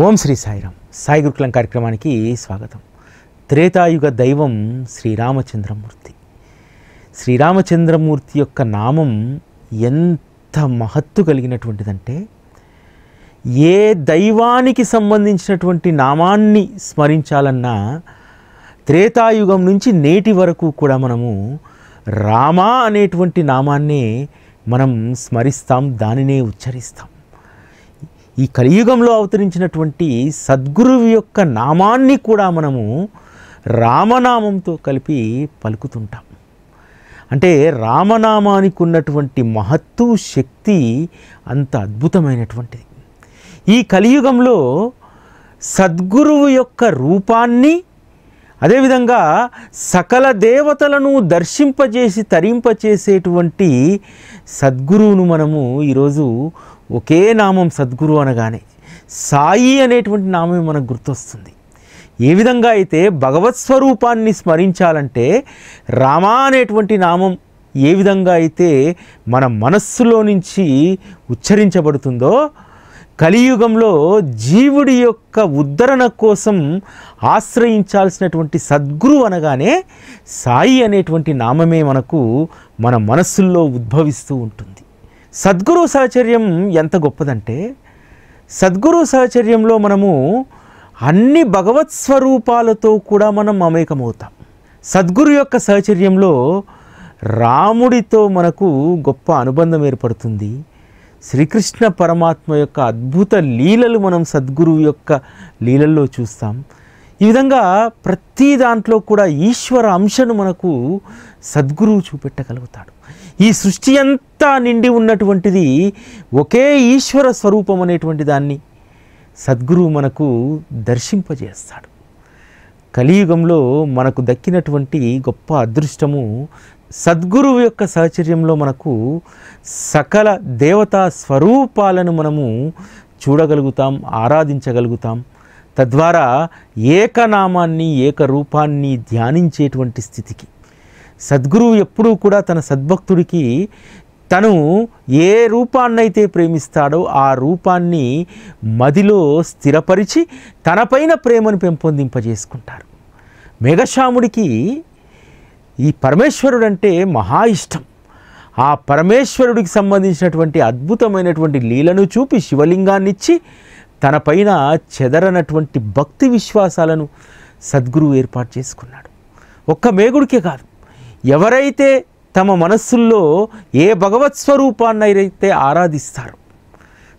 ఓం శ్రీ సాయిరామ్. సాయి గురుకులం కార్యక్రమానికి స్వాగతం. త్రేతాయుగ దైవం శ్రీరామచంద్రమూర్తి. శ్రీరామచంద్రమూర్తి యొక్క నామం ఎంత మహత్తు కలిగినటువంటిదంటే, ఏ దైవానికి సంబంధించినటువంటి నామాన్ని స్మరించాలన్నా త్రేతాయుగం నుంచి నేటి వరకు కూడా మనము రామ అనేటువంటి నామాన్నే మనం స్మరిస్తాం, దానినే ఉచ్చరిస్తాం. ఈ కలియుగంలో అవతరించినటువంటి సద్గురువు యొక్క నామాన్ని కూడా మనము రామనామంతో కలిపి పలుకుతుంటాం. అంటే రామనామానికి ఉన్నటువంటి మహత్తు, శక్తి అంత అద్భుతమైనటువంటిది. ఈ కలియుగంలో సద్గురువు యొక్క రూపాన్ని, అదేవిధంగా సకల దేవతలను దర్శింపజేసి తరింపచేసేటువంటి సద్గురువును మనము ఈరోజు ఒకే నామం సద్గురు అనగానే సాయి అనేటువంటి నామం మనకు గుర్తొస్తుంది. ఏ విధంగా అయితే భగవత్ స్వరూపాన్ని స్మరించాలంటే రామ అనేటువంటి నామం ఏ విధంగా అయితే మన మనస్సులో నుంచి ఉచ్చరించబడుతుందో, కలియుగంలో జీవుడి యొక్క ఉద్ధరణ కోసం ఆశ్రయించాల్సినటువంటి సద్గురు అనగానే సాయి అనేటువంటి నామమే మనకు మన మనస్సుల్లో ఉద్భవిస్తూ ఉంటుంది. సద్గురు సహచర్యం ఎంత గొప్పదంటే, సద్గురు సహచర్యంలో మనము అన్ని భగవత్ స్వరూపాలతో కూడా మనం మమేకమవుతాం. సద్గురు యొక్క సహచర్యంలో రాముడితో మనకు గొప్ప అనుబంధం ఏర్పడుతుంది. శ్రీకృష్ణ పరమాత్మ యొక్క అద్భుత లీలలు మనం సద్గురువు యొక్క లీలల్లో చూస్తాం. ఈ విధంగా ప్రతి దాంట్లో కూడా ఈశ్వర అంశను మనకు సద్గురువు చూపెట్టగలుగుతాడు. ఈ సృష్టి అంతా నిండి ఉన్నటువంటిది ఒకే ఈశ్వర స్వరూపం అనేటువంటి దాన్ని సద్గురువు మనకు దర్శింపజేస్తాడు. కలియుగంలో మనకు దక్కినటువంటి గొప్ప అదృష్టము, సద్గురువు యొక్క సహచర్యంలో మనకు సకల దేవతా స్వరూపాలను మనము చూడగలుగుతాం, ఆరాధించగలుగుతాం. తద్వారా ఏకనామాన్ని, ఏకరూపాన్ని ధ్యానించేటువంటి స్థితికి సద్గురువు ఎప్పుడూ కూడా తన సద్భక్తుడికి తను ఏ రూపాన్నైతే ప్రేమిస్తాడో ఆ రూపాన్ని మదిలో స్థిరపరిచి తనపైన ప్రేమను పెంపొందింపజేసుకుంటారు. మేఘశ్యాముడికి ఈ పరమేశ్వరుడు అంటే మహా ఇష్టం. ఆ పరమేశ్వరుడికి సంబంధించినటువంటి అద్భుతమైనటువంటి లీలను చూపి శివలింగాన్నిచ్చి తన పైన చెదరనటువంటి భక్తి విశ్వాసాలను సద్గురువు ఏర్పాటు చేసుకున్నాడు. ఒక్క మేఘుడికే కాదు, ఎవరైతే తమ మనస్సుల్లో ఏ భగవత్ స్వరూపాన్నైతే ఆరాధిస్తారో,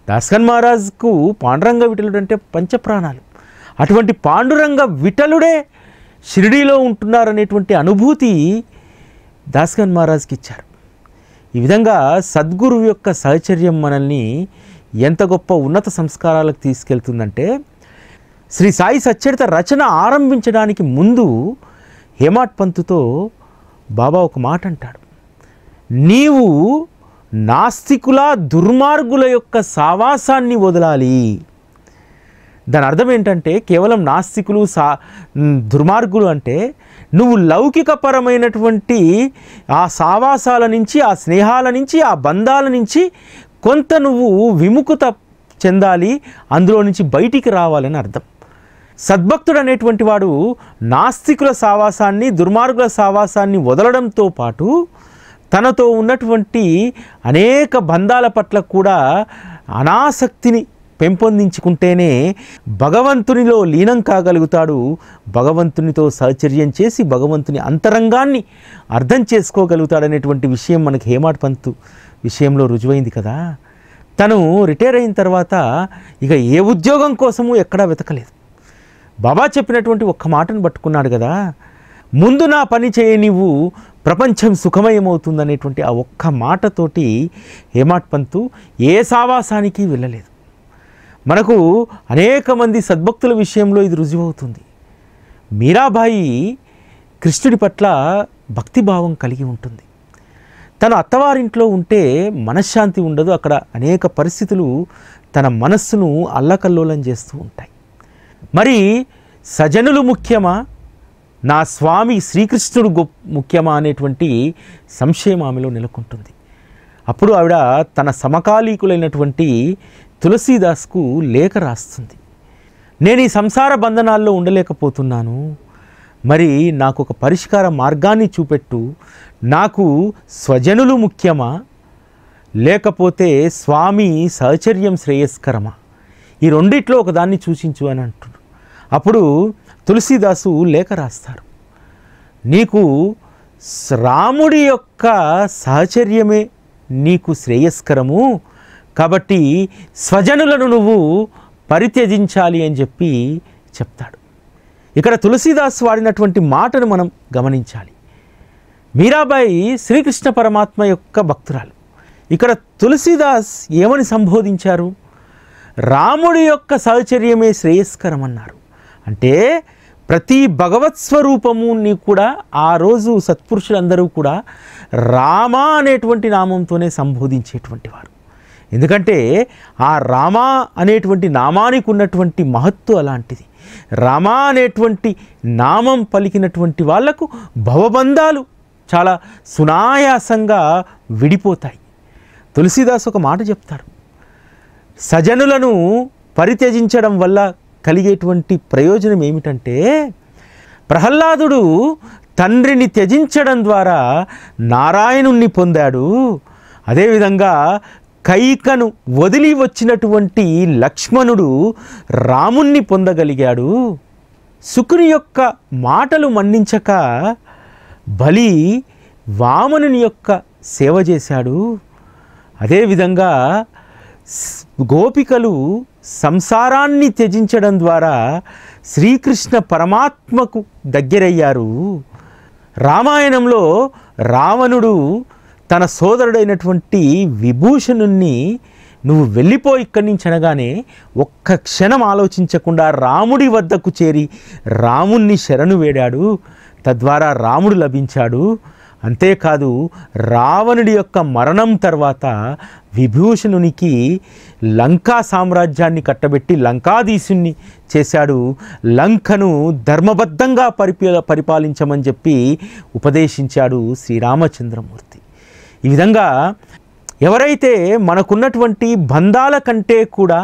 దాస్కన్ మహారాజ్కు పాండురంగ విఠలుడు అంటే పంచప్రాణాలు. అటువంటి పాండురంగ విఠలుడే షిరిడీలో ఉంటున్నారనేటువంటి అనుభూతి దాస్కన్ మహారాజ్కి ఇచ్చారు. ఈ విధంగా సద్గురువు యొక్క సహచర్యం మనల్ని ఎంత గొప్ప ఉన్నత సంస్కారాలకు తీసుకెళ్తుందంటే, శ్రీ సాయి సచ్చరిత రచన ఆరంభించడానికి ముందు హేమాడ్ పంతుతో బాబా ఒక మాట అంటాడు, నీవు నాస్తికుల దుర్మార్గుల యొక్క సావాసాన్ని వదలాలి. దాని అర్థం ఏంటంటే, కేవలం నాస్తికులు దుర్మార్గులు అంటే నువ్వు లౌకికపరమైనటువంటి ఆ సావాసాల నుంచి, ఆ స్నేహాల నుంచి, ఆ బంధాల నుంచి కొంత నువ్వు విముఖత చెందాలి, అందులో నుంచి బయటికి రావాలని అర్థం. సద్భక్తుడు అనేటువంటి వాడు నాస్తికుల సావాసాన్ని, దుర్మార్గుల సావాసాన్ని వదలడంతో పాటు తనతో ఉన్నటువంటి అనేక బంధాల పట్ల కూడా అనాసక్తిని పెంపొందించుకుంటేనే భగవంతునిలో లీనం కాగలుగుతాడు. భగవంతునితో సహచర్యం చేసి భగవంతుని అంతరంగాన్ని అర్థం చేసుకోగలుగుతాడనేటువంటి విషయం మనకి హేమాడ్ పంతు విషయంలో రుజువైంది కదా. తను రిటైర్ అయిన తర్వాత ఇక ఏ ఉద్యోగం కోసము ఎక్కడా వెతకలేదు. బాబా చెప్పినటువంటి ఒక్క మాటను పట్టుకున్నాడు కదా, ముందు నా పని చేయ, నీవు ప్రపంచం సుఖమయమవుతుందనేటువంటి ఆ ఒక్క మాటతోటి హేమాడ్ పంతు ఏ సావాసానికి వెళ్ళలేదు. మనకు అనేక మంది సద్భక్తుల విషయంలో ఇది రుజువవుతుంది. మీరాబాయి కృష్ణుడి పట్ల భక్తిభావం కలిగి ఉంటుంది. తను అత్తవారింట్లో ఉంటే మనశ్శాంతి ఉండదు. అక్కడ అనేక పరిస్థితులు తన మనస్సును అల్లకల్లోలం చేస్తూ ఉంటాయి. మరి సజనులు ముఖ్యమా, నా స్వామి శ్రీకృష్ణుడు ముఖ్యమా అనేటువంటి సంశయం ఆమెలో నెలకొంటుంది. అప్పుడు ఆవిడ తన సమకాలీకులైనటువంటి తులసీదాస్కు లేఖ రాస్తుంది. నేను ఈ సంసార బంధనాల్లో ఉండలేకపోతున్నాను, మరి నాకు ఒక పరిష్కార మార్గాన్ని చూపెట్టు. నాకు స్వజనులు ముఖ్యమా, లేకపోతే స్వామి సహచర్యం శ్రేయస్కరమా? ఈ రెండిట్లో ఒకదాన్ని సూచించు అని అంటున్నాడు. అప్పుడు తులసీదాసు లేఖ రాస్తారు, నీకు రాముడి యొక్క సహచర్యమే నీకు శ్రేయస్కరము, కాబట్టి స్వజనులను నువ్వు పరిత్యజించాలి అని చెప్పి చెప్తాడు. ఇక్కడ తులసీదాస్ వాడినటువంటి మాటను మనం గమనించాలి. మీరాబాయి శ్రీకృష్ణ పరమాత్మ యొక్క భక్తురాలు. ఇక్కడ తులసీదాస్ ఏమని సంబోధించారు? రాముడి యొక్క సహచర్యమే శ్రేయస్కరమన్నారు. అంటే ప్రతి భగవత్ స్వరూపముని కూడా ఆ రోజు సత్పురుషులందరూ కూడా రామ అనేటువంటి నామంతోనే సంబోధించేటువంటి వారు. ఎందుకంటే ఆ రామ అనేటువంటి నామానికి ఉన్నటువంటి మహత్తు అలాంటిది. రామ అనేటువంటి నామం పలికినటువంటి వాళ్లకు భవబంధాలు చాలా సునాయాసంగా విడిపోతాయి. తులసీదాస్ ఒక మాట చెప్తారు, సజనులను పరిత్యజించడం వల్ల కలిగేటువంటి ప్రయోజనం ఏమిటంటే, ప్రహ్లాదుడు తండ్రిని త్యజించడం ద్వారా నారాయణుణ్ణి పొందాడు. అదేవిధంగా కైకను వదిలి వచ్చినటువంటి లక్ష్మణుడు రాముణ్ణి పొందగలిగాడు. శుకుని యొక్క మాటలు మన్నించక బలి వామనుని యొక్క సేవ చేశాడు. అదేవిధంగా గోపికలు సంసారాన్ని త్యజించడం ద్వారా శ్రీకృష్ణ పరమాత్మకు దగ్గరయ్యారు. రామాయణంలో రావణుడు తన సోదరుడైనటువంటి విభూషణుణ్ణి నువ్వు వెళ్ళిపో ఇక్కడి నుంచి అనగానే ఒక్క క్షణం ఆలోచించకుండా రాముడి వద్దకు చేరి రాముణ్ణి శరణు వేడాడు. తద్వారా రాముడు లభించాడు. అంతేకాదు రావణుడి యొక్క మరణం తర్వాత విభూషణునికి లంకా సామ్రాజ్యాన్ని కట్టబెట్టి లంకాధీశుణ్ణి చేశాడు. లంకను ధర్మబద్ధంగా పరిపాలించమని చెప్పి ఉపదేశించాడు శ్రీరామచంద్రమూర్తి. ఈ విధంగా ఎవరైతే మనకున్నటువంటి బంధాల కంటే కూడా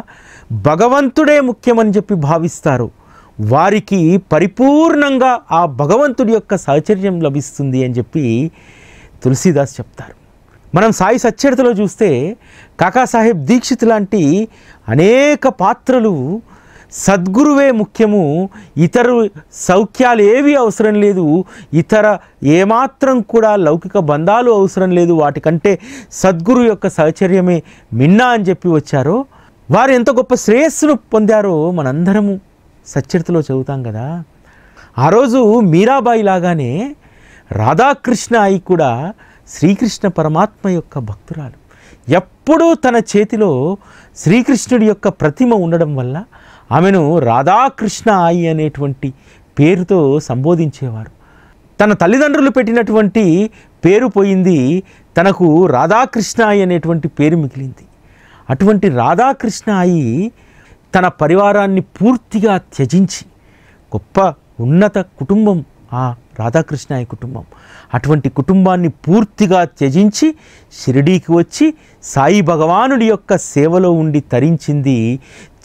భగవంతుడే ముఖ్యమని చెప్పి భావిస్తారో వారికి పరిపూర్ణంగా ఆ భగవంతుడి యొక్క సహచర్యం లభిస్తుంది అని చెప్పి తులసీదాస్ చెప్తారు. మనం సాయి సచ్చరితలో చూస్తే కాకాసాహెబ్ దీక్షిత్ లాంటి అనేక పాత్రలు సద్గురువే ముఖ్యము, ఇతర సౌఖ్యాలు ఏవి అవసరం లేదు, ఇతర ఏమాత్రం కూడా లౌకిక బంధాలు అవసరం లేదు, వాటికంటే సద్గురు యొక్క సహచర్యమే మిన్నా అని చెప్పి వచ్చారో వారు ఎంత గొప్ప శ్రేయస్సును పొందారో మనందరము సచ్చరితలో చదువుతాం కదా. ఆ రోజు మీరాబాయి లాగానే రాధాకృష్ణ అయి కూడా శ్రీకృష్ణ పరమాత్మ యొక్క భక్తురాలు. ఎప్పుడూ తన చేతిలో శ్రీకృష్ణుడి యొక్క ప్రతిమ ఉండడం వల్ల ఆమెను రాధాకృష్ణ అయి అనేటువంటి పేరుతో సంబోధించేవారు. తన తల్లిదండ్రులు పెట్టినటువంటి పేరు పోయింది, తనకు రాధాకృష్ణ అయి అనేటువంటి పేరు మిగిలింది. అటువంటి రాధాకృష్ణ అయి తన పరివారాన్ని పూర్తిగా త్యజించి, గొప్ప ఉన్నత కుటుంబం ఆ రాధాకృష్ణాయి కుటుంబం, అటువంటి కుటుంబాన్ని పూర్తిగా త్యజించి షిరిడీకి వచ్చి సాయి భగవానుడి యొక్క సేవలో ఉండి తరించింది.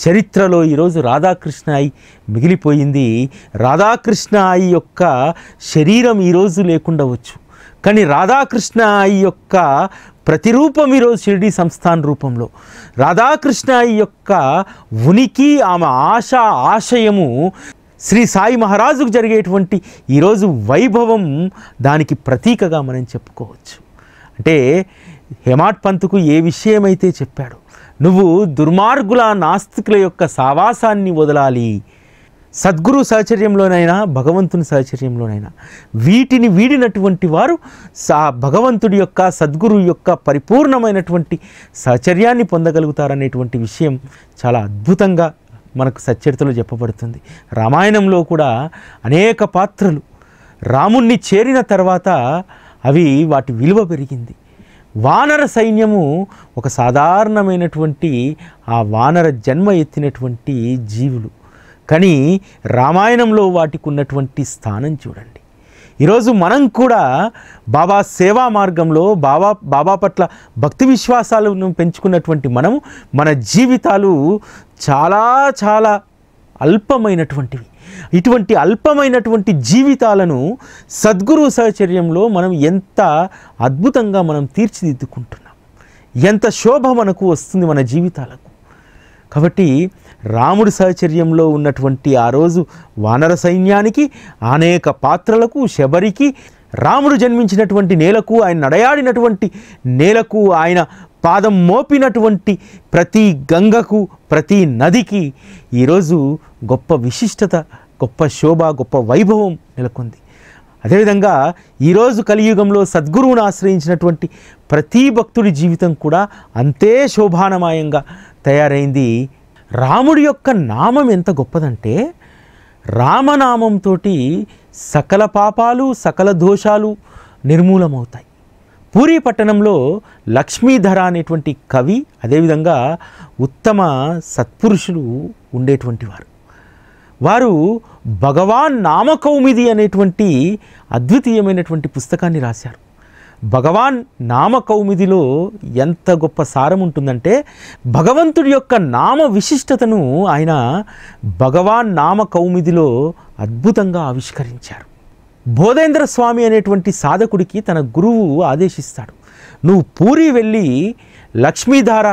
చరిత్రలో ఈరోజు రాధాకృష్ణాయి మిగిలిపోయింది. రాధాకృష్ణాయి యొక్క శరీరం ఈరోజు లేకుండా వచ్చు, కానీ రాధాకృష్ణాయి యొక్క ప్రతిరూపం ఈరోజు షిరిడీ సంస్థాన్ రూపంలో. రాధాకృష్ణాయి యొక్క ఉనికి, ఆమె ఆశ ఆశయము శ్రీ సాయి మహారాజుకు జరిగేటువంటి ఈరోజు వైభవం దానికి ప్రతీకగా మనం చెప్పుకోవచ్చు. అంటే హేమాడ్ పంత్కు ఏ విషయమైతే చెప్పాడు, నువ్వు దుర్మార్గుల నాస్తికుల యొక్క సావాసాన్ని వదలాలి, సద్గురు సహచర్యంలోనైనా భగవంతుని సహచర్యంలోనైనా వీటిని వీడినటువంటి వారు భగవంతుడి యొక్క సద్గురు యొక్క పరిపూర్ణమైనటువంటి సహచర్యాన్ని పొందగలుగుతారనేటువంటి విషయం చాలా అద్భుతంగా మనకు సచ్చరితలో చెప్పబడుతుంది. రామాయణంలో కూడా అనేక పాత్రలు రాముణ్ణి చేరిన తర్వాత అవి వాటి విలువ పెరిగింది. వానర సైన్యము ఒక సాధారణమైనటువంటి ఆ వానర జన్మ ఎత్తినటువంటి జీవులు, కానీ రామాయణంలో వాటికి ఉన్నటువంటి స్థానం చూడండి. ఈరోజు మనం కూడా బాబా సేవా మార్గంలో బాబా పట్ల భక్తి విశ్వాసాలను పెంచుకున్నటువంటి మనము మన జీవితాలు చాలా చాలా అల్పమైనటువంటివి. ఇటువంటి అల్పమైనటువంటి జీవితాలను సద్గురు సహచర్యంలో మనం ఎంత అద్భుతంగా మనం తీర్చిదిద్దుకుంటున్నాం, ఎంత శోభ మనకు వస్తుంది మన జీవితాలకు. కాబట్టి రాముడి సహచర్యంలో ఉన్నటువంటి ఆ రోజు వానర సైన్యానికి, అనేక పాత్రలకు, శబరికి, రాముడు జన్మించినటువంటి నేలకు, ఆయన నడయాడినటువంటి నేలకు, ఆయన పాదం మోపినటువంటి ప్రతి గంగకు, ప్రతి నదికి ఈరోజు గొప్ప విశిష్టత, గొప్ప శోభ, గొప్ప వైభవం నెలకొంది. అదేవిధంగా ఈరోజు కలియుగంలో సద్గురువును ఆశ్రయించినటువంటి ప్రతి భక్తుడి జీవితం కూడా అంతే శోభానమయంగా తయారైంది. రాముడి యొక్క నామం ఎంత గొప్పదంటే, రామనామంతో సకల పాపాలు, సకల దోషాలు నిర్మూలమవుతాయి. పూరీ పట్టణంలో లక్ష్మీధర అనేటువంటి కవి, అదేవిధంగా ఉత్తమ సత్పురుషులు ఉండేటువంటి వారు భగవాన్ నామకౌమిది అనేటువంటి అద్వితీయమైనటువంటి పుస్తకాన్ని రాశారు. భగవాన్ నామకౌమిదిలో ఎంత గొప్ప సారం ఉంటుందంటే, భగవంతుడి యొక్క నామ విశిష్టతను ఆయన భగవాన్ నామకౌమిదిలో అద్భుతంగా ఆవిష్కరించారు. బోధేంద్ర స్వామి అనేటువంటి సాధకుడికి తన గురువు ఆదేశిస్తాడు, నువ్వు పూరి వెళ్ళి లక్ష్మీధార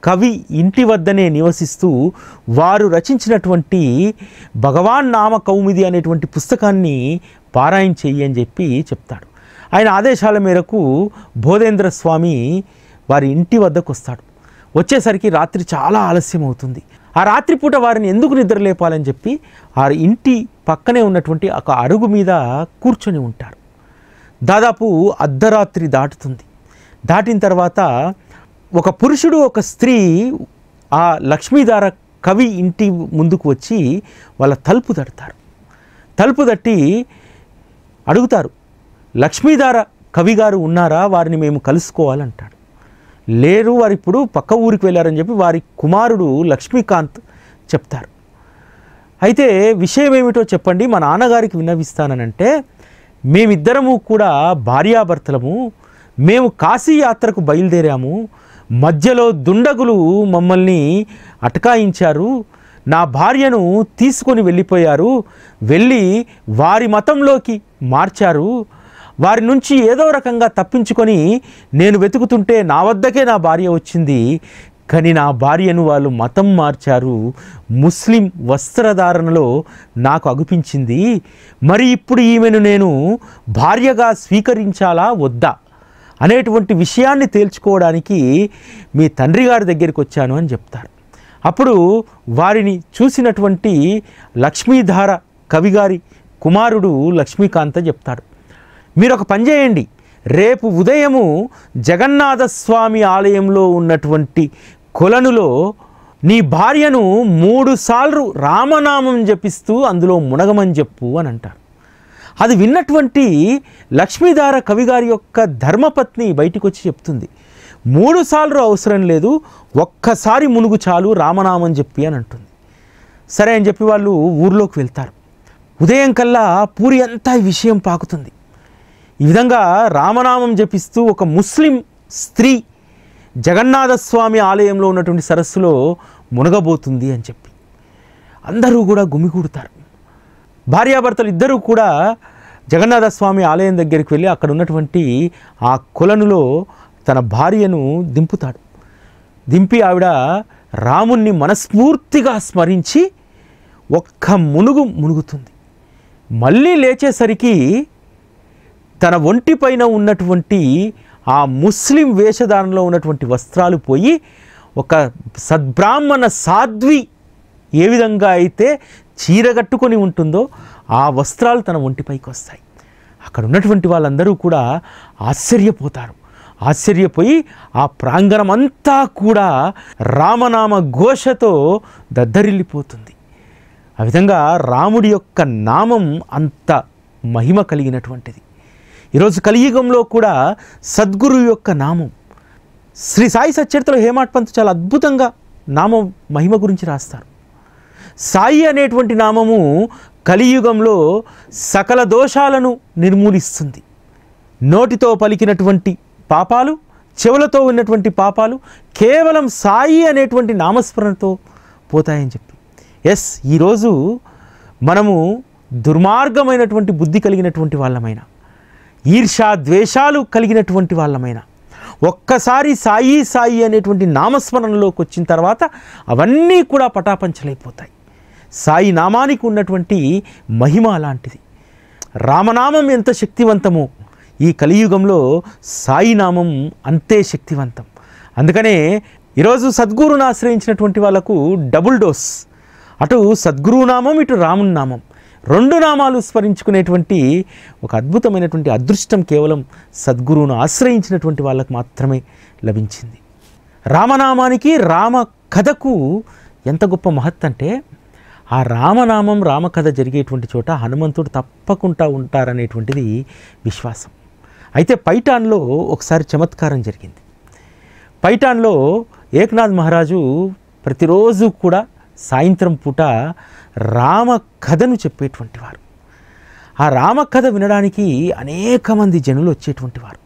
కవి ఇంటి వద్దనే నివసిస్తూ వారు రచించినటువంటి భగవాన్ నామకౌమిది అనేటువంటి పుస్తకాన్ని పారాయణ చెయ్యి అని చెప్పి చెప్తాడు. ఆయన ఆదేశాల మేరకు బోధేంద్ర స్వామి వారి ఇంటి వద్దకు వస్తాడు. వచ్చేసరికి రాత్రి చాలా ఆలస్యం అవుతుంది. ఆ రాత్రిపూట వారిని ఎందుకు నిద్రలేపాలని చెప్పి ఆ ఇంటి పక్కనే ఉన్నటువంటి ఒక అరుగు మీద కూర్చొని ఉంటారు. దాదాపు అర్ధరాత్రి దాటుతుంది. దాటిన తర్వాత ఒక పురుషుడు, ఒక స్త్రీ ఆ లక్ష్మీధార కవి ఇంటి ముందుకు వచ్చి వాళ్ళ తలుపు తడతారు. తలుపు తట్టి అడుగుతారు, లక్ష్మీధార కవి గారు ఉన్నారా, వారిని మేము కలుసుకోవాలంటాడు. లేరు, వారు ఇప్పుడు పక్క ఊరికి వెళ్ళారని చెప్పి వారి కుమారుడు లక్ష్మీకాంత్ చెప్తారు. అయితే విషయం ఏమిటో చెప్పండి, మా నాన్నగారికి విన్నవిస్తానంటే, మేమిద్దరము కూడా భార్యాభర్తలము, మేము కాశీ యాత్రకు బయలుదేరాము, మధ్యలో దుండగులు మమ్మల్ని అటకాయించారు, నా భార్యను తీసుకొని వెళ్ళిపోయారు, వెళ్ళి వారి మతంలోకి మార్చారు, వారి నుంచి ఏదో రకంగా తప్పించుకొని నేను వెతుకుతుంటే నా వద్దకే నా భార్య వచ్చింది, కానీ నా భార్యను వాళ్ళు మతం మార్చారు, ముస్లిం వస్త్రధారణలో నాకు అగుపించింది, మరి ఇప్పుడు ఈమెను నేను భార్యగా స్వీకరించాలా వద్దా అనేటువంటి విషయాన్ని తేల్చుకోవడానికి మీ తండ్రి గారి దగ్గరికి వచ్చాను అని చెప్తారు. అప్పుడు వారిని చూసినటువంటి లక్ష్మీధార కవిగారి కుమారుడు లక్ష్మీకాంత చెప్తాడు, మీరు ఒక పని చేయండి, రేపు ఉదయము జగన్నాథ స్వామి ఆలయంలో ఉన్నటువంటి కొలనులో నీ భార్యను 3 సార్లు రామనామం జపిస్తూ అందులో మునగమని చెప్పు అని అంటారు. అది విన్నటువంటి లక్ష్మీధార కవిగారి యొక్క ధర్మపత్ని బయటికి వచ్చి చెప్తుంది, 3 సార్లు అవసరం లేదు, ఒక్కసారి మునుగు చాలు, రామనామం చెప్పి అని అంటుంది. సరే అని చెప్పి వాళ్ళు ఊర్లోకి వెళ్తారు. ఉదయం కల్లా పూరి అంతా ఈ విషయం పాకుతుంది. ఈ విధంగా రామనామం జపిస్తూ ఒక ముస్లిం స్త్రీ జగన్నాథ స్వామి ఆలయంలో ఉన్నటువంటి సరస్సులో మునగబోతుంది అని చెప్పి అందరూ కూడా గుమిగూడుతారు. భార్యాభర్తలు ఇద్దరూ కూడా జగన్నాథ స్వామి ఆలయం దగ్గరికి వెళ్ళి అక్కడ ఉన్నటువంటి ఆ కొలనులో తన భార్యను దింపుతాడు. దింపి ఆవిడ రాముణ్ణి మనస్ఫూర్తిగా స్మరించి ఒక్క మునుగుతుంది. మళ్ళీ లేచేసరికి తన ఒంటిపైన ఉన్నటువంటి ఆ ముస్లిం వేషధారణలో ఉన్నటువంటి వస్త్రాలు పోయి ఒక సద్బ్రాహ్మణ సాధ్వి ఏ విధంగా అయితే చీరగట్టుకొని ఉంటుందో ఆ వస్త్రాలు తన ఒంటిపైకి వస్తాయి. అక్కడ ఉన్నటువంటి వాళ్ళందరూ కూడా ఆశ్చర్యపోతారు. ఆశ్చర్యపోయి ఆ ప్రాంగణం అంతా కూడా రామనామ ఘోషతో దద్దరిల్లిపోతుంది. ఆ విధంగా రాముడి యొక్క నామం అంత మహిమ కలిగినటువంటిది. ఈరోజు కలియుగంలో కూడా సద్గురు యొక్క నామం, శ్రీ సాయి సచ్చరిత్రలో హేమాడ్ పంత్ చాలా అద్భుతంగా నామం మహిమ గురించి రాస్తారు. సాయి అనేటువంటి నామము కలియుగంలో సకల దోషాలను నిర్మూలిస్తుంది. నోటితో పలికినటువంటి పాపాలు, చెవులతో ఉన్నటువంటి పాపాలు కేవలం సాయి అనేటువంటి నామస్మరణతో పోతాయని చెప్పి ఎస్, ఈరోజు మనము దుర్మార్గమైనటువంటి బుద్ధి కలిగినటువంటి వాళ్ళమైనా, ఈర్ష్య ద్వేషాలు కలిగినటువంటి వాళ్ళమైనా, ఒక్కసారి సాయి సాయి అనేటువంటి నామస్మరణలోకి వచ్చిన తర్వాత అవన్నీ కూడా పటాపంచలైపోతాయి. సాయి నామానికి ఉన్నటువంటి మహిమ అలాంటిది. రామనామం ఎంత శక్తివంతమో ఈ కలియుగంలో సాయి నామం అంతే శక్తివంతం. అందుకనే ఈరోజు సద్గురుని ఆశ్రయించినటువంటి వాళ్ళకు డబుల్ డోస్, అటు సద్గురు నామం, ఇటు రాముని నామం, 2 నామాలు స్మరించుకునేటువంటి ఒక అద్భుతమైనటువంటి అదృష్టం కేవలం సద్గురువును ఆశ్రయించినటువంటి వాళ్ళకు మాత్రమే లభించింది. రామనామానికి, రామ కథకు ఎంత గొప్ప మహత్ అంటే, ఆ రామనామం రామకథ జరిగేటువంటి చోట హనుమంతుడు తప్పకుండా ఉంటారనేటువంటిది విశ్వాసం. అయితే పైఠాన్లో ఒకసారి చమత్కారం జరిగింది. పైఠాన్లో ఏక్నాథ్ మహారాజు ప్రతిరోజు కూడా సాయంత్రం పూట రామ కథను చెప్పేటువంటి వారు. ఆ రామ కథ వినడానికి అనేక మంది జనులు వచ్చేటువంటి వారు.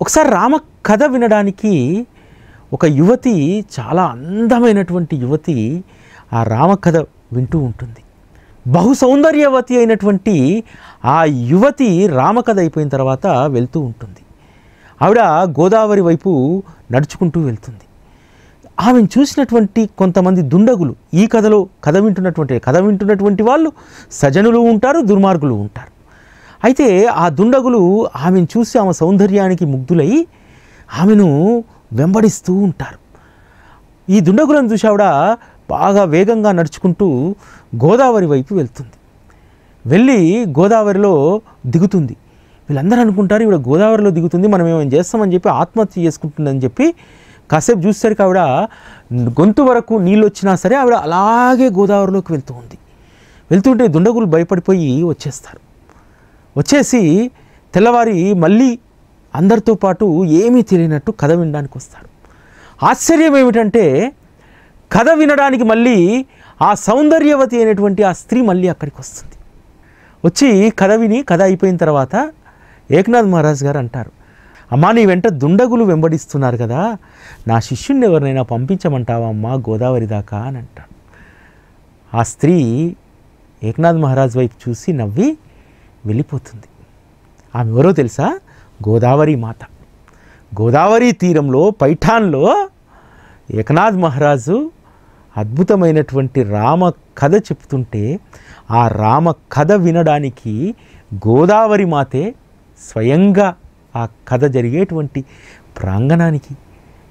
ఒకసారి రామ కథ వినడానికి ఒక యువతి, చాలా అందమైనటువంటి యువతి ఆ రామ కథ వింటూ ఉంటుంది. బహు సౌందర్యవతి అయినటువంటి ఆ యువతి రామకథ అయిపోయిన తర్వాత వెళ్తూ ఉంటుంది. ఆవిడ గోదావరి వైపు నడుచుకుంటూ వెళ్తుంది. ఆమెను చూసినటువంటి కొంతమంది దుండగులు, ఈ కథ వింటున్నటువంటి వాళ్ళు సజనులు ఉంటారు, దుర్మార్గులు ఉంటారు. అయితే ఆ దుండగులు ఆమెను చూసి ఆమె సౌందర్యానికి ముగ్ధులై ఆమెను వెంబడిస్తూ ఉంటారు. ఈ దుండగులను చూసి ఆవిడ బాగా వేగంగా నడుచుకుంటూ గోదావరి వైపు వెళ్తుంది. వెళ్ళి గోదావరిలో దిగుతుంది. వీళ్ళందరూ అనుకుంటారు ఈవిడ గోదావరిలో దిగుతుంది, మనం ఏమైనా చేస్తామని చెప్పి ఆత్మహత్య చేసుకుంటుందని చెప్పి కాసేపు చూసేసరికి ఆవిడ గొంతు వరకు నీళ్ళు వచ్చినా సరే ఆవిడ అలాగే గోదావరిలోకి వెళ్తుంటే దుండగులు భయపడిపోయి వచ్చేస్తారు. వచ్చేసి తెల్లవారి మళ్ళీ అందరితో పాటు ఏమీ తెలియనట్టు కథ వినడానికి వస్తారు. ఆశ్చర్యం ఏమిటంటే, కథ వినడానికి మళ్ళీ ఆ సౌందర్యవతి అయినటువంటి ఆ స్త్రీ మళ్ళీ అక్కడికి వస్తుంది. వచ్చి కథ అయిపోయిన తర్వాత ఏక్నాథ్ మహారాజ్ గారు అంటారు, అమ్మా నీ వెంట దుండగులు వెంబడిస్తున్నారు కదా, నా శిష్యుణ్ణి ఎవరినైనా పంపించమంటావా అమ్మా గోదావరి దాకా అని అంటాడు. ఆ స్త్రీ ఏక్నాథ్ మహారాజ్ వైపు చూసి నవ్వి వెళ్ళిపోతుంది. ఆమె ఎవరో తెలుసా? గోదావరి మాత. గోదావరి తీరంలో పైఠాన్లో ఏకనాథ్ మహారాజు అద్భుతమైనటువంటి రామ కథ చెప్తుంటే ఆ రామ కథ వినడానికి గోదావరి మాతే స్వయంగా ఆ కథ జరిగేటువంటి ప్రాంగణానికి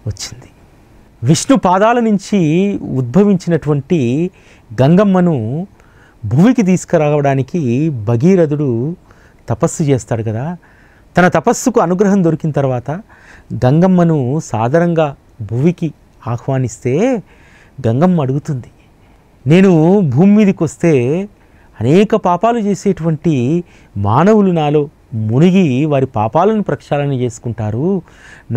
వచ్చింది. విష్ణు పాదాల నుంచి ఉద్భవించినటువంటి గంగమ్మను భూమికి తీసుకురావడానికి భగీరథుడు తపస్సు చేస్తాడు కదా. తన తపస్సుకు అనుగ్రహం దొరికిన తర్వాత గంగమ్మను సాదరంగా భూమికి ఆహ్వానిస్తే గంగమ్మ అడుగుతుంది, నేను భూమి మీదకి వస్తే అనేక పాపాలు చేసేటువంటి మానవులు నాలో మునిగి వారి పాపాలను ప్రక్షాళన చేసుకుంటారు,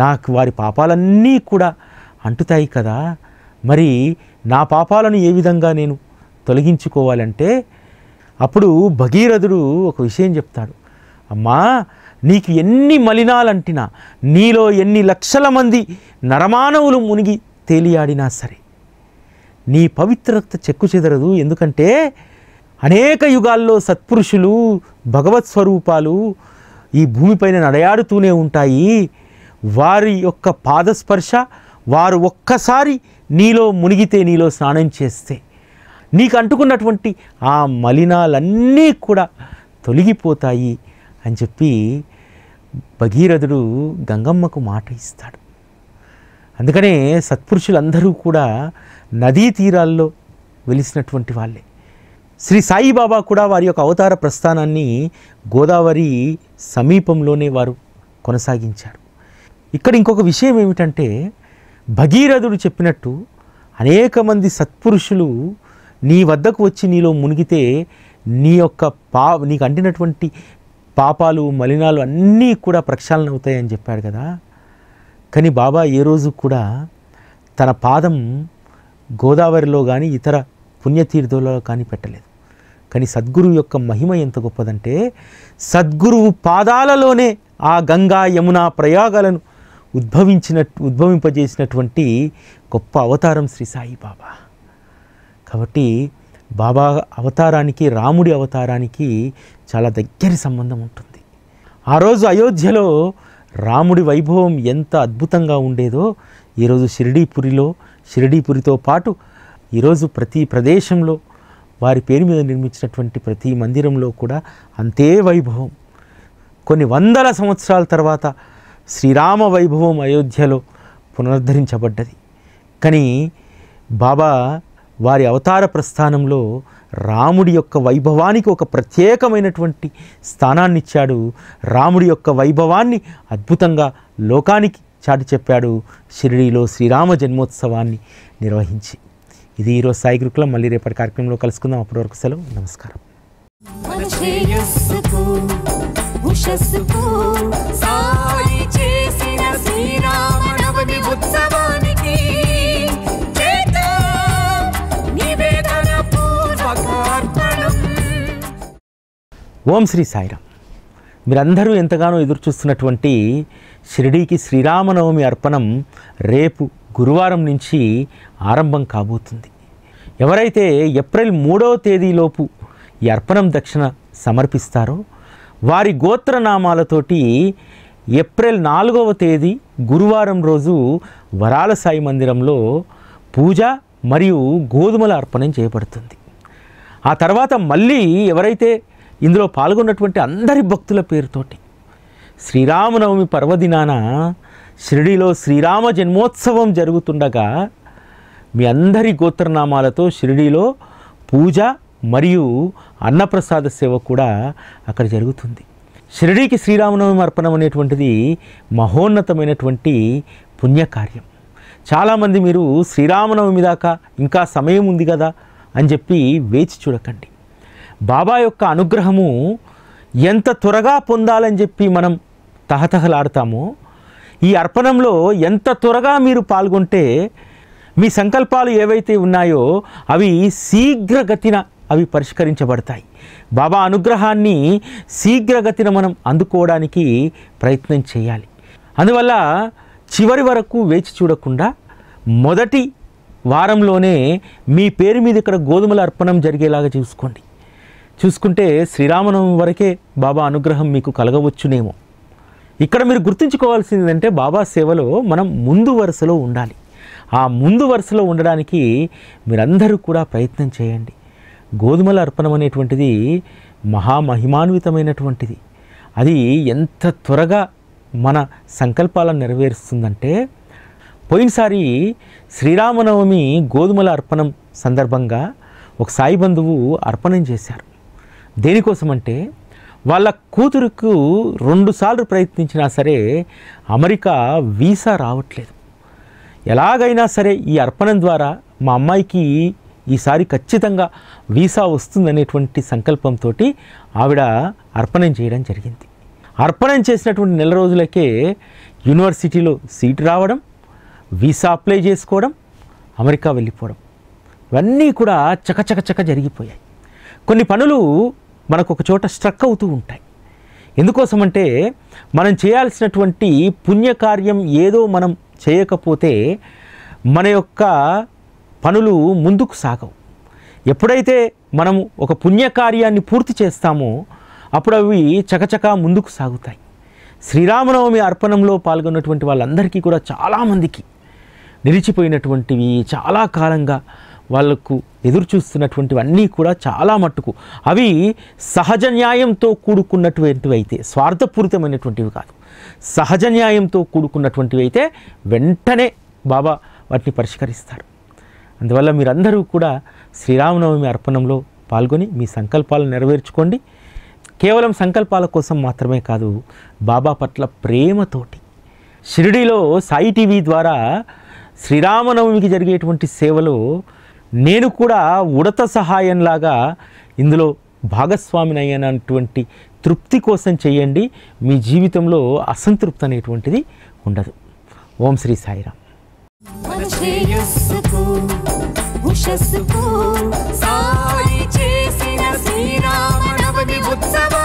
నాకు వారి పాపాలన్నీ కూడా అంటుతాయి కదా, మరి నా పాపాలను ఏ విధంగా నేను తొలగించుకోవాలంటే అప్పుడు భగీరథుడు ఒక విషయం చెప్తాడు, అమ్మా నీకు ఎన్ని మలినాలంటినా, నీలో ఎన్ని లక్షల మంది నరమానవులు మునిగి తేలియాడినా సరే నీ పవిత్రత చెక్కు చెదరదు. ఎందుకంటే అనేక యుగాల్లో సత్పురుషులు భగవత్ స్వరూపాలు ఈ భూమిపైన నడయాడుతూనే ఉంటాయి. వారి యొక్క పాదస్పర్శ, వారు ఒక్కసారి నీలో మునిగితే, నీలో స్నానం చేస్తే నీకు అంటుకున్నటువంటి ఆ మలినాలన్నీ కూడా తొలగిపోతాయి అని చెప్పి భగీరథుడు గంగమ్మకు మాట ఇస్తాడు. అందుకనే సత్పురుషులందరూ కూడా నదీ తీరాల్లో వెలిసినటువంటి వాళ్ళే. శ్రీ సాయిబాబా కూడా వారి యొక్క అవతార ప్రస్థానాన్ని గోదావరి సమీపంలోనే వారు కొనసాగించారు. ఇక్కడ ఇంకొక విషయం ఏమిటంటే, భగీరథుడు చెప్పినట్టు అనేక మంది సత్పురుషులు నీ వద్దకు వచ్చి నీలో మునిగితే నీ యొక్క నీకు అంటినటువంటి పాపాలు మలినాలు అన్నీ కూడా ప్రక్షాళన అవుతాయని చెప్పాడు కదా. కానీ బాబా ఏ రోజు కూడా తన పాదం గోదావరిలో కానీ ఇతర పుణ్యతీర్థంలో కానీ పెట్టలేదు. కానీ సద్గురువు యొక్క మహిమ ఎంత గొప్పదంటే, సద్గురువు పాదాలలోనే ఆ గంగా యమున ప్రయాగాలను ఉద్భవింపజేసినటువంటి గొప్ప అవతారం శ్రీ సాయిబాబా. కాబట్టి బాబా అవతారానికి, రాముడి అవతారానికి చాలా దగ్గరి సంబంధం ఉంటుంది. ఆ రోజు అయోధ్యలో రాముడి వైభవం ఎంత అద్భుతంగా ఉండేదో ఈరోజు షిరిడీపురితో పాటు ఈరోజు ప్రతి ప్రదేశంలో వారి పేరు మీద నిర్మించినటువంటి ప్రతి మందిరంలో కూడా అంతే వైభవం. కొన్ని వందల సంవత్సరాల తర్వాత శ్రీరామ వైభవం అయోధ్యలో పునరుద్ధరించబడ్డది. కానీ బాబా వారి అవతార ప్రస్థానంలో రాముడి యొక్క వైభవానికి ఒక ప్రత్యేకమైనటువంటి స్థానాన్ని ఇచ్చాడు. రాముడి యొక్క వైభవాన్ని అద్భుతంగా లోకానికి చాటి చెప్పాడు షిరిడీలో శ్రీరామ జన్మోత్సవాన్ని నిర్వహించి. ఇది ఈరోజు సాయి గురుకులం. మళ్ళీ రేపటి కార్యక్రమంలో కలుసుకుందాం. అప్పటి వరకు సెలవు. నమస్కారం. ఓం శ్రీ సాయిరామ్. మీరందరూ ఎంతగానో ఎదురు చూస్తున్నటువంటి షిరిడీకి శ్రీరామనవమి అర్పణం రేపు గురువారం నుంచి ఆరంభం కాబోతుంది. ఎవరైతే ఏప్రిల్ 3వ తేదీలోపు ఈ అర్పణం దక్షిణ సమర్పిస్తారో వారి గోత్రనామాలతోటి ఏప్రిల్ 4వ తేదీ గురువారం రోజు వరాల సాయి మందిరంలో పూజ మరియు గోధుమల అర్పణం చేయబడుతుంది. ఆ తర్వాత మళ్ళీ ఎవరైతే ఇందులో పాల్గొన్నటువంటి అందరి భక్తుల పేరుతోటి శ్రీరామనవమి పర్వదినాన షిరిడీలో శ్రీరామ జన్మోత్సవం జరుగుతుండగా మీ అందరి గోత్రనామాలతో షిరిడీలో పూజ మరియు అన్నప్రసాద సేవ కూడా అక్కడ జరుగుతుంది. షిరిడీకి శ్రీరామనవమి అర్పణం అనేటువంటిది మహోన్నతమైనటువంటి పుణ్యకార్యం. చాలామంది మీరు శ్రీరామనవమి దాకా ఇంకా సమయం ఉంది కదా అని చెప్పి వేచి చూడకండి. బాబా యొక్క అనుగ్రహము ఎంత త్వరగా పొందాలని చెప్పి మనం తహతహలాడతామో ఈ అర్పణంలో ఎంత త్వరగా మీరు పాల్గొంటే మీ సంకల్పాలు ఏవైతే ఉన్నాయో అవి శీఘ్రగతిన అవి పరిష్కరించబడతాయి. బాబా అనుగ్రహాన్ని శీఘ్రగతిన మనం అందుకోవడానికి ప్రయత్నం చేయాలి. అందువల్ల చివరి వరకు వేచి చూడకుండా మొదటి వారంలోనే మీ పేరు మీద ఇక్కడ గోధుమల అర్పణం జరిగేలాగా చూసుకుంటే శ్రీరామనవమి వరకే బాబా అనుగ్రహం మీకు కలగవచ్చునేమో. ఇక్కడ మీరు గుర్తుంచుకోవాల్సింది ఏంటంటే బాబా సేవలో మనం ముందు వరుసలో ఉండాలి. ఆ ముందు వరుసలో ఉండడానికి మీరందరూ కూడా ప్రయత్నం చేయండి. గోధుమల అర్పణం అనేటువంటిది మహామహిమాన్వితమైనటువంటిది. అది ఎంత త్వరగా మన సంకల్పాలను నెరవేరుస్తుందంటే పోయినసారి శ్రీరామనవమి గోధుమల అర్పణం సందర్భంగా ఒక సాయి బంధువు అర్పణం చేశారు. దేనికోసమంటే వాళ్ళ కూతురుకు 2 సార్లు ప్రయత్నించినా సరే అమెరికా వీసా రావట్లేదు. ఎలాగైనా సరే ఈ అర్పణం ద్వారా మా అమ్మాయికి ఈసారి ఖచ్చితంగా వీసా వస్తుందనేటువంటి సంకల్పంతో ఆవిడ అర్పణం చేయడం జరిగింది. అర్పణం చేసినటువంటి నెల రోజులకే యూనివర్సిటీలో సీటు రావడం, వీసా అప్లై చేసుకోవడం, అమెరికా వెళ్ళిపోవడం, ఇవన్నీ కూడా చకచక జరిగిపోయాయి. కొన్ని పనులు మనకు ఒక చోట స్ట్రక్ అవుతూ ఉంటాయి. ఎందుకోసమంటే మనం చేయాల్సినటువంటి పుణ్యకార్యం ఏదో మనం చేయకపోతే మన యొక్క పనులు ముందుకు సాగవు. ఎప్పుడైతే మనము ఒక పుణ్యకార్యాన్ని పూర్తి చేస్తామో అప్పుడు అవి చకచకా ముందుకు సాగుతాయి. శ్రీరామనవమి అర్పణంలో పాల్గొన్నటువంటి వాళ్ళందరికీ కూడా చాలామందికి నిలిచిపోయినటువంటివి, చాలా కాలంగా వాళ్ళకు ఎదురు చూస్తున్నటువంటివన్నీ కూడా చాలా మట్టుకు అవి సహజ న్యాయంతో కూడుకున్నటువంటివి అయితే, స్వార్థపూరితమైనటువంటివి కాదు, సహజ న్యాయంతో కూడుకున్నటువంటివి అయితే వెంటనే బాబా వాటిని పరిష్కరిస్తారు. అందువల్ల మీరందరూ కూడా శ్రీరామనవమి అర్పణంలో పాల్గొని మీ సంకల్పాలను నెరవేర్చుకోండి. కేవలం సంకల్పాల కోసం మాత్రమే కాదు, బాబా పట్ల ప్రేమతోటి. షిరిడీలో సాయి టీవీ ద్వారా శ్రీరామనవమికి జరిగేటువంటి సేవలో నేను కూడా ఉడత సహాయంలాగా ఇందులో భాగస్వామిని అయ్యానటువంటి తృప్తి కోసం చేయండి. మీ జీవితంలో అసంతృప్తి అనేటువంటిది ఉండదు. ఓం శ్రీ సాయిరామ్. సాయి చేసిన శ్రీరామనవమి ఉత్సవం